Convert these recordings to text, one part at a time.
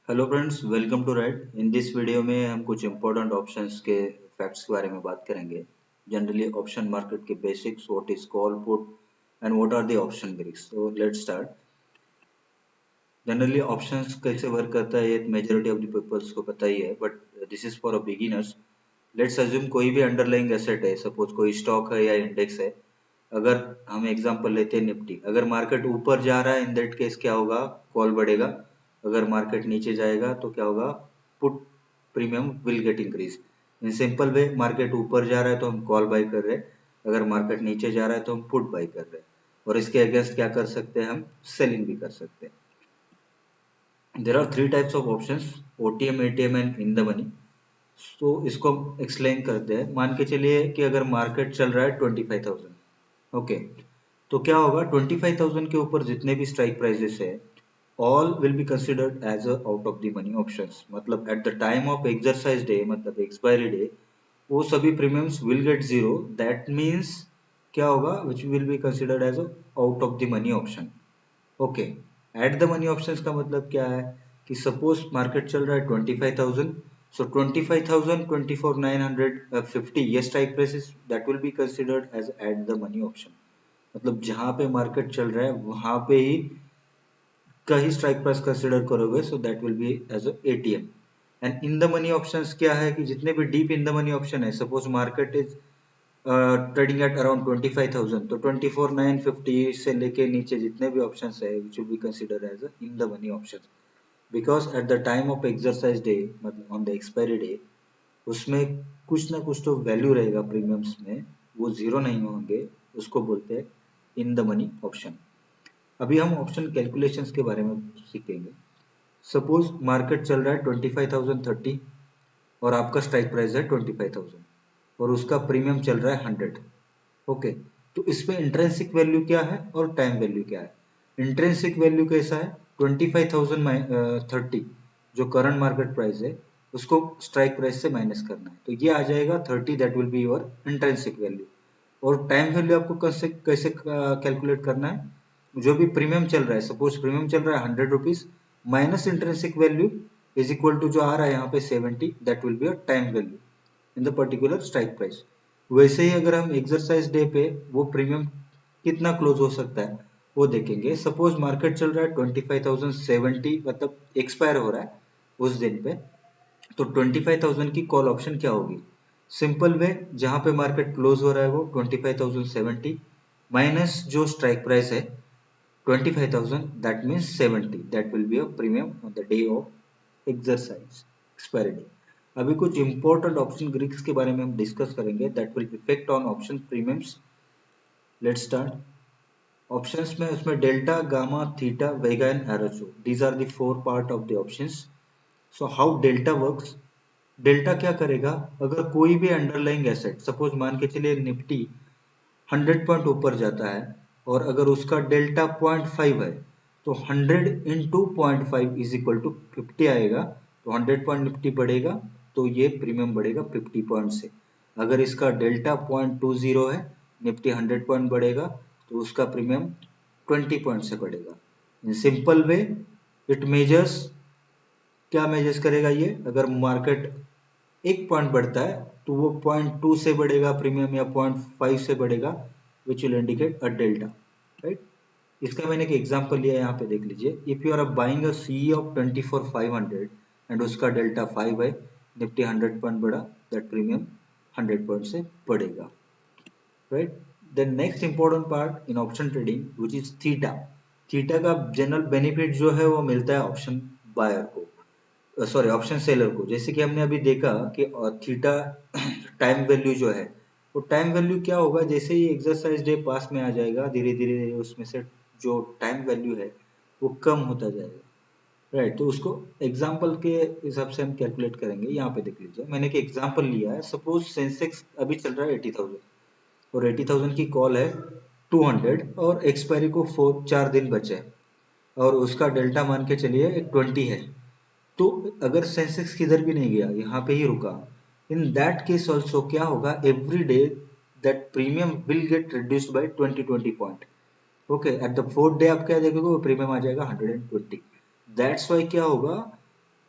Hello friends, welcome to right. In this video में हम कुछ इंपॉर्टेंट ऑप्शंस के फैक्ट्स के बारे में बात करेंगे। जनरली ऑप्शन मार्केट के basics, what is call put and what are the option Greeks. तो लेट्स स्टार्ट। जनरली ऑप्शंस कैसे वर्क करता है ये मेजॉरिटी ऑफ द पीपल्स को पता ही है, but this is for a beginners. Let's assume कोई भी अंडरलाइंग एसेट है, सपोज कोई स्टॉक है या इंडेक्स है। अगर हम एग्जांपल लेते हैं निफ्टी, अगर मार्केट ऊपर जा रहा है इन दैट केस क्या होगा, कॉल बढ़ेगा। अगर मार्केट नीचे जाएगा तो क्या होगा, put premium will get increase. In simple way, market ऊपर जा रहा है तो हम कॉल बाय कर रहे हैं, अगर मार्केट नीचे जा रहा है तो हम पुट बाय कर रहे हैं। और इसके अगेंस्ट क्या कर सकते हैं, हम सेलिंग भी कर सकते हैं। There are three types of options, O T M, A T M and in the money. तो इसको एक्सप्लेन करते हैं। मान के चलिए कि अगर मार्केट चल रहा है 25,000, ओके, तो क्या होगा, 25,000 के ऊपर जितने भी स्ट्राइक प्राइसेस है, all will be considered as out of the money options. मतलब at the time of exercise day, मतलब एक्सपायरी डे, वो सभी premiums will get zero. That means क्या होगा, which will be considered as out of the money option. Okay, at the money options का मतलब क्या है कि सपोज मार्केट चल रहा है 25,000, सो 25,000, 24,950 ये strike prices that will be considered as at the money option. मतलब जहां पे मार्केट चल रहा है वहां पे ही का ही स्ट्राइक प्राइस कंसिडर करोगे, so that will be as ATM. And in the money options क्या है कि जितने भी deep in the money option है, suppose market is trading at around 25,000, तो 24,950 से लेके नीचे जितने भी ऑप्शंस है which will be consider as in the money option. Because at the time of exercise day, मतलब ऑन द एक्सपायरी डे, उसमें कुछ ना कुछ तो वैल्यू रहेगा प्रीमियम्स में, वो जीरो नहीं होंगे, उसको बोलते हैं इन द मनी ऑप्शन। अभी हम ऑप्शन कैलकुलेशंस के बारे में सीखेंगे। सपोज मार्केट चल रहा है 25,030 और आपका स्ट्राइक प्राइस है 25,000 और उसका प्रीमियम चल रहा है 100। ओके, तो इसमें इंट्रिंसिक वैल्यू क्या है और टाइम वैल्यू क्या है। इंट्रिंसिक वैल्यू कैसा है, 25,030 जो करंट मार्केट प्राइस है उसको स्ट्राइक प्राइस से माइनस करना है, तो ये आ जाएगा 30, that will be your intrinsic value. और टाइम वैल्यू आपको कैसे कैसे कैलकुलेट करना है, जो भी प्रीमियम चल रहा है, सपोज प्रीमियम चल रहा है 100 rupees, minus intrinsic value is equal to जो आ रहा है यहाँ पे 70, that will be your time value in the particular strike price. वैसे ही अगर हम एक्सरसाइज डे पे वो प्रीमियम कितना क्लोज हो सकता है वो देखेंगे। सपोज मार्केट चल रहा है 25,070, मतलब एक्सपायर हो रहा है उस दिन पे, तो 25,000 की कॉल ऑप्शन क्या होगी। सिंपल वे, जहां पे मार्केट क्लोज हो रहा है वो 25,070 माइनस जो स्ट्राइक प्राइस है 25,000, that means 70, that will be a premium on the day of exercise expiry day. अभी कुछ इंपॉर्टेंट ऑप्शन ग्रीक्स के बारे में हम डिस्कस करेंगे that will effect on option premiums. Let's start. Options में उसमें delta, gamma, theta, vega and rho, these are the four part of the options. So how delta works. Delta क्या करेगा, अगर कोई भी अंडरलाइंग एसेट, सपोज मान के चलिए निफ्टी 100 पॉइंट ऊपर जाता है और अगर उसका डेल्टा 0.5 है, तो 100 इंटू 0.5 इज इक्वल टू 50 आएगा। तो 100 पॉइंट निफ्टी बढ़ेगा तो ये प्रीमियम बढ़ेगा 50 पॉइंट से। अगर इसका डेल्टा 0.20 है, निफ्टी 100 पॉइंट बढ़ेगा तो उसका प्रीमियम 20 पॉइंट से बढ़ेगा। In simple way, it measures, क्या मेजर्स करेगा ये, अगर मार्केट 1 पॉइंट बढ़ता है तो वो 0.2 से बढ़ेगा प्रीमियम या 0.5 से बढ़ेगा, which will indicate a delta, right. इसका मैंने एक एग्जांपल लिया है, यहाँ पे देख लीजिए। If you are buying a C of 24,500 and उसका डेल्टा 5 है, निफ्टी 100 पॉइंट बढ़ा, दैट प्रीमियम 100 पॉइंट से बढ़ेगा, right. Then next important part in option trading which is theta. Theta का जनरल बेनिफिट जो है वो मिलता है ऑप्शन बायर को, सॉरी ऑप्शन सेलर को। जैसे कि हमने अभी देखा कि थीटा टाइम वैल्यू जो है, वो टाइम वैल्यू क्या होगा, जैसे ही एक्सरसाइज डे पास में आ जाएगा धीरे धीरे उसमें से जो टाइम वैल्यू है वो कम होता जाएगा, राइट। तो उसको एग्जाम्पल के हिसाब से हम कैलकुलेट करेंगे। यहाँ पे देख लीजिए, मैंने एक एग्जाम्पल लिया है। सपोज सेंसेक्स अभी चल रहा है 80,000 और 80,000 की कॉल है 200 और एक्सपायरी को 4 दिन बचे हैं और उसका डेल्टा मान के चलिए एक 20 है। तो अगर सेंसेक्स किधर भी नहीं गया, यहाँ पे ही रुका, इन दैट केस ऑल्सो क्या होगा, every day that premium will get reduced by 20 point. Okay, at the fourth day आप क्या देखोगे, वो प्रीमियम आ जाएगा 120। दैट्स वाई क्या होगा,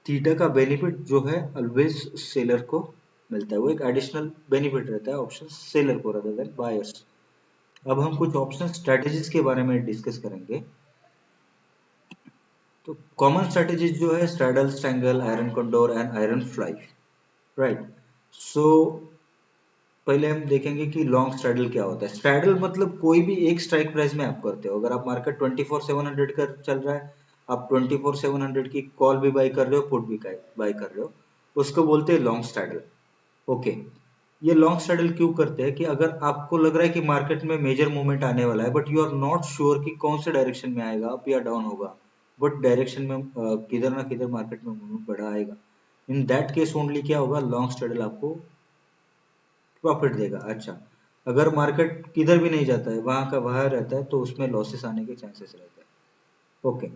थीटा का बेनिफिट जो है ऑलवेज सेलर को मिलता है, वो एक एडिशनल बेनिफिट रहता है ऑप्शन सेलर को rather than बायर्स। अब हम कुछ ऑप्शन स्ट्रेटेजीज के बारे में डिस्कस करेंगे। तो कॉमन स्ट्रेटेजीज जो है straddle, strangle, iron condor and iron fly, right. So पहले हम देखेंगे कि लॉन्ग स्ट्रैडल क्या होता है। स्ट्रैडल मतलब कोई भी एक स्ट्राइक प्राइस में आप करते हो। अगर आप मार्केट 24/700 का चल रहा है, आप 24/700 की कॉल भी बाई कर रहे हो, पुट भी बाई कर रहे हो, उसको बोलते हैं लॉन्ग स्ट्रैडल। ओके, ये लॉन्ग स्ट्रैडल क्यों करते हैं कि अगर आपको लग रहा है कि मार्केट में मेजर मूवमेंट आने वाला है but you are not sure कि कौन से डायरेक्शन में आएगा, अप या डाउन होगा, बट डायरेक्शन में किधर ना किधर मार्केट में मूवमेंट बढ़ा आएगा, इन दैट केस ओनली क्या होगा, लॉन्ग स्ट्रैडल आपको प्रॉफिट देगा। अच्छा, अगर मार्केट किधर भी नहीं जाता है, वहां का वहां रहता है, तो उसमें लॉसेस आने के चांसेस रहते हैं। ओके,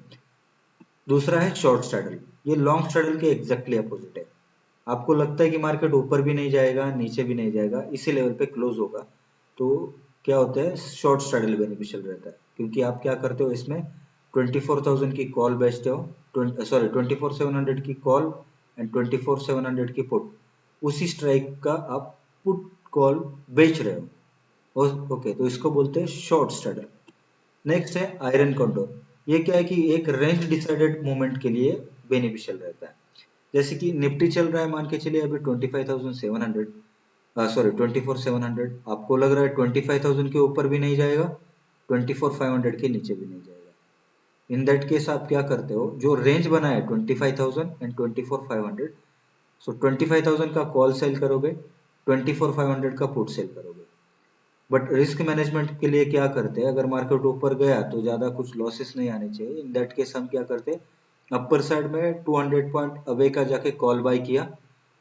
दूसरा है शॉर्ट स्ट्रैडल। ये लॉन्ग स्ट्रैडल के एग्जैक्टली अपोजिट है। आपको लगता है कि मार्केट ऊपर भी नहीं जाएगा, नीचे भी नहीं जाएगा, इसी लेवल पे क्लोज होगा, तो क्या होता है, शॉर्ट स्ट्रैडल बेनिफिशियल रहता है। क्योंकि आप क्या करते हो इसमें, 24,000 की कॉल बेचते हो, सॉरी 24,700 की कॉल एंड 24,700 की पुट, उसी स्ट्राइक का आप पुट कॉल बेच रहे हो। ओके, तो इसको बोलते हैं शॉर्ट स्ट्रैडल। नेक्स्ट है आयरन कंडोर। ये क्या है कि एक रेंज डिसाइडेड मूवमेंट के लिए बेनिफिशियल रहता है। जैसे कि निफ्टी चल रहा है, मान के चलिए अभी 25,700, सॉरी 24,700, आपको लग रहा है 25,000 के ऊपर भी नहीं जाएगा, 24,500 के नीचे भी नहीं जाएगा। इन दैट केस आप क्या करते हो, जो रेंज बना है 25,000 एंड 24,500, सो 25,000 का कॉल सेल करोगे, 24,500 का पुट सेल करोगे। बट रिस्क मैनेजमेंट के लिए क्या करते हैं, अगर मार्केट ऊपर गया तो ज्यादा कुछ लॉसेस नहीं आने चाहिए, इन दैट केस हम क्या करते हैं, अपर साइड में 200 पॉइंट अवे का जाके कॉल बाय किया,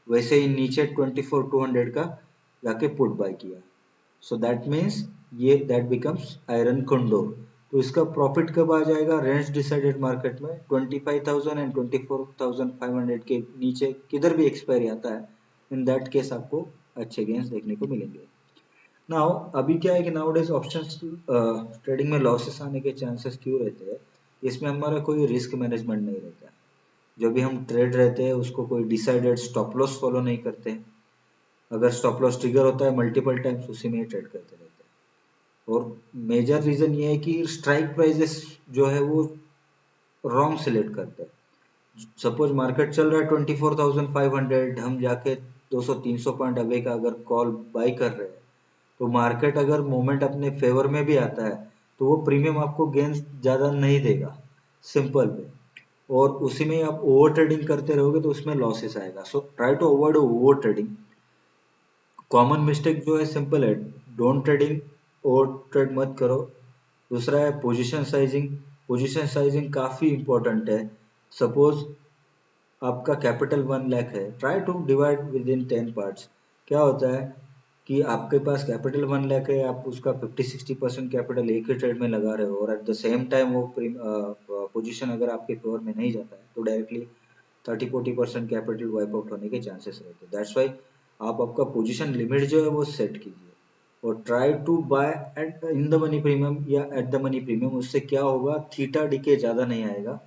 वैसे ही नीचे 24,200 का जाके पुट बाय किया। सो दैट मीन्स ये दैट बिकम्स आयरन कंडोर। तो इसका प्रॉफिट कब आ जाएगा, रेंज डिसाइडेड मार्केट में 25,000 एंड 24,500 के नीचे किधर भी एक्सपायरी आता है, इन दैट केस आपको अच्छे गेन्स देखने को मिलेंगे। नाउ अभी क्या है कि नाउ डेज ऑप्शंस ट्रेडिंग में लॉसेस आने के चांसेस क्यों रहते हैं, इसमें हमारा कोई रिस्क मैनेजमेंट नहीं रहता। जो भी हम ट्रेड रहते हैं उसको कोई डिसाइडेड स्टॉप लॉस फॉलो नहीं करते हैं। अगर स्टॉप लॉस ट्रिगर होता है मल्टीपल टाइम्स उसी में ही ट्रेड करते रहते हैं। और मेजर रीजन ये है कि स्ट्राइक प्राइजेस जो है वो रॉन्ग सिलेक्ट करते हैं। सपोज मार्केट चल रहा है 24,500, हम जाके 200-300 पॉइंट अवे का अगर कॉल बाई कर रहे हैं, तो मार्केट अगर मोमेंट अपने फेवर में भी आता है तो वो प्रीमियम आपको गेन ज्यादा नहीं देगा, सिंपल वे। और उसी में आप ओवर ट्रेडिंग करते रहोगे तो उसमें लॉसेस आएगा। So try to avoid over trading. Common mistake जो है सिंपल है, डोंट ट्रेडिंग, ओवर ट्रेड मत करो। दूसरा है पोजीशन साइजिंग। पोजीशन साइजिंग काफी इंपॉर्टेंट है। सपोज आपका कैपिटल 1 लाख है, try to divide within 10 parts. क्या होता है कि आपके पास कैपिटल 1 लाख है, आप उसका 50-60% कैपिटल एक ही ट्रेड में लगा रहे हो, और एट द सेम टाइम वो पोजीशन अगर आपके फेवर में नहीं जाता है तो डायरेक्टली 30-40% कैपिटल वाइप आउट होने के चांसेस रहते हैं। दैट्स वाई आप आपका पोजीशन लिमिट जो है वो सेट कीजिए, और try to buy at in the money premium या एट द मनी प्रीमियम। उससे क्या होगा, थीटा डीके ज्यादा नहीं आएगा,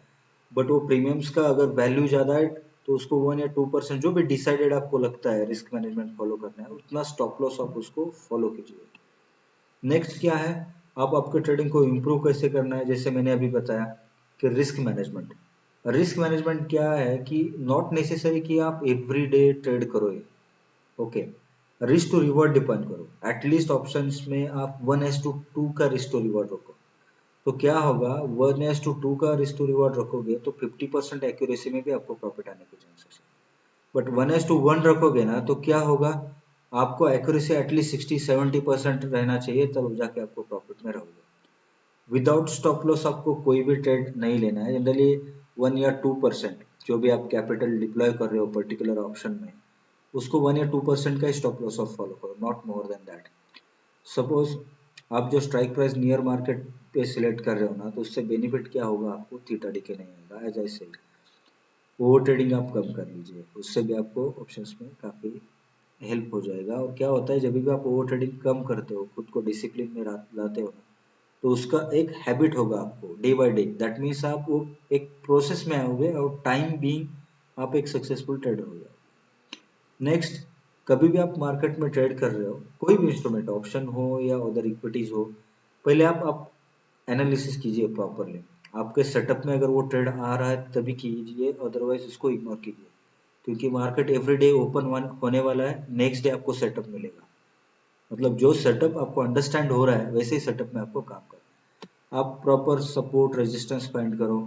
बट वो प्रीमियम्स का अगर वैल्यू ज्यादा है तो उसको 1 या 2% जो भी डिसाइडेड आपको लगता है रिस्क मैनेजमेंट फॉलो करना है, उतना स्टॉप लॉस आप उसको फॉलो कीजिए। नेक्स्ट क्या है, आप आपके ट्रेडिंग को इम्प्रूव कैसे करना है, जैसे मैंने अभी बताया कि रिस्क मैनेजमेंट। रिस्क मैनेजमेंट क्या है कि नॉट नेसेसरी कि आप एवरी डे ट्रेड करो। Okay, risk to reward depend करो। एटलीस्ट ऑप्शंस में आप 1:2 का रिस्क टू रिवॉर्ड रखो। तो क्या होगा, 1:2 का रिस्क टू रिवॉर्ड रखोगे तो 50% एक्यूरेसी में भी आपको प्रॉफिट आने के चांसेस है। बट 1:1 रखोगे ना तो क्या होगा, आपको एक्यूरेसी एटलीस्ट 60-70% रहना चाहिए, तब जाके आपको प्रॉफिट में रहोगे। विदाउट स्टॉप लॉस आपको कोई भी ट्रेड नहीं लेना है। जनरली 1 या 2% जो भी आप कैपिटल डिप्लॉय कर रहे हो पर्टिकुलर ऑप्शन में, उसको 1 या 2% का स्टॉप लॉस ऑफ फॉलो करो, not more than that. Suppose आप जो स्ट्राइक प्राइस नियर मार्केट पे सिलेक्ट कर रहे हो ना, तो उससे बेनिफिट क्या होगा, आपको थीटा डीके नहीं आएगा। As I said, over trading आप कम कर लीजिए, उससे भी आपको ऑप्शंस में काफी हेल्प हो जाएगा। और क्या होता है, जब भी आप ओवर ट्रेडिंग कम करते हो, खुद को डिसिप्लिन में लाते हो ना, तो उसका एक हैबिट होगा आपको day by day. That means आप वो एक प्रोसेस में आओगे, और टाइम बीइंग आप एक सक्सेसफुल ट्रेडर हो जाओ। नेक्स्ट, कभी भी आप मार्केट में ट्रेड कर रहे हो, कोई भी इंस्ट्रूमेंट, ऑप्शन हो या अदर इक्विटीज हो, पहले आप एनालिसिस कीजिए प्रॉपरली। आपके सेटअप में अगर वो ट्रेड आ रहा है तभी कीजिए, अदरवाइज उसको इग्नोर कीजिए, क्योंकि मार्केट एवरी डे ओपन होने वाला है, नेक्स्ट डे आपको सेटअप मिलेगा। मतलब जो सेटअप आपको अंडरस्टैंड हो रहा है वैसे ही सेटअप में आपको काम करना है। आप प्रॉपर सपोर्ट रेजिस्टेंस फाइंड करो।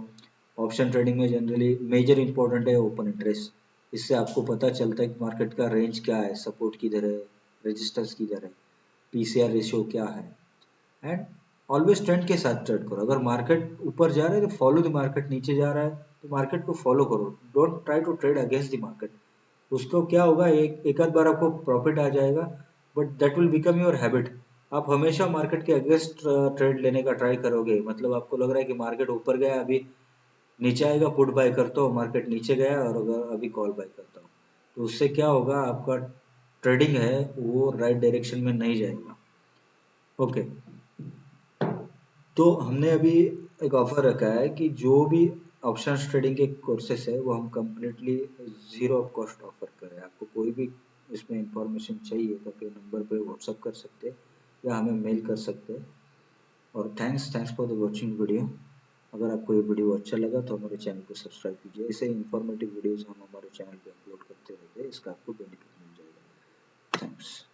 ऑप्शन ट्रेडिंग में जनरली मेजर इंपॉर्टेंट है ओपन इंटरेस्ट। इससे आपको पता चलता है कि मार्केट का रेंज क्या है, सपोर्ट किधर है, रेजिस्टेंस किधर है, पीसीआर रेशियो क्या है। एंड ऑलवेज ट्रेंड के साथ ट्रेड करो। अगर मार्केट ऊपर जा रहा है तो फॉलो द मार्केट, नीचे जा रहा है तो मार्केट को फॉलो करो। Don't try to trade against the market. उसको क्या होगा, एक आध बार आपको प्रॉफिट आ जाएगा, but that will become your habit. आप हमेशा मार्केट के अगेंस्ट ट्रेड लेने का ट्राई करोगे। मतलब आपको लग रहा है कि मार्केट ऊपर गया, अभी नीचे आएगा, पुट बाय करता हूँ, मार्केट नीचे गया और अगर अभी कॉल बाय करता हूँ, तो उससे क्या होगा, आपका ट्रेडिंग है वो राइट डायरेक्शन में नहीं जाएगा। ओके, तो हमने अभी एक ऑफर रखा है कि जो भी ऑप्शंस ट्रेडिंग के कोर्सेस है वो हम completely zero of cost offer कर रहे हैं। आपको कोई भी इसमें इंफॉर्मेशन चाहिए तो अपने नंबर पे व्हाट्सअप कर सकते हैं या हमें मेल कर सकते हैं। और thanks for the watching video. अगर आपको ये वीडियो अच्छा लगा तो हमारे चैनल को सब्सक्राइब कीजिए। ऐसे इंफॉर्मेटिव वीडियोज़ हम हमारे चैनल पे अपलोड करते रहते हैं, इसका आपको बेनिफिट मिल जाएगा। थैंक्स।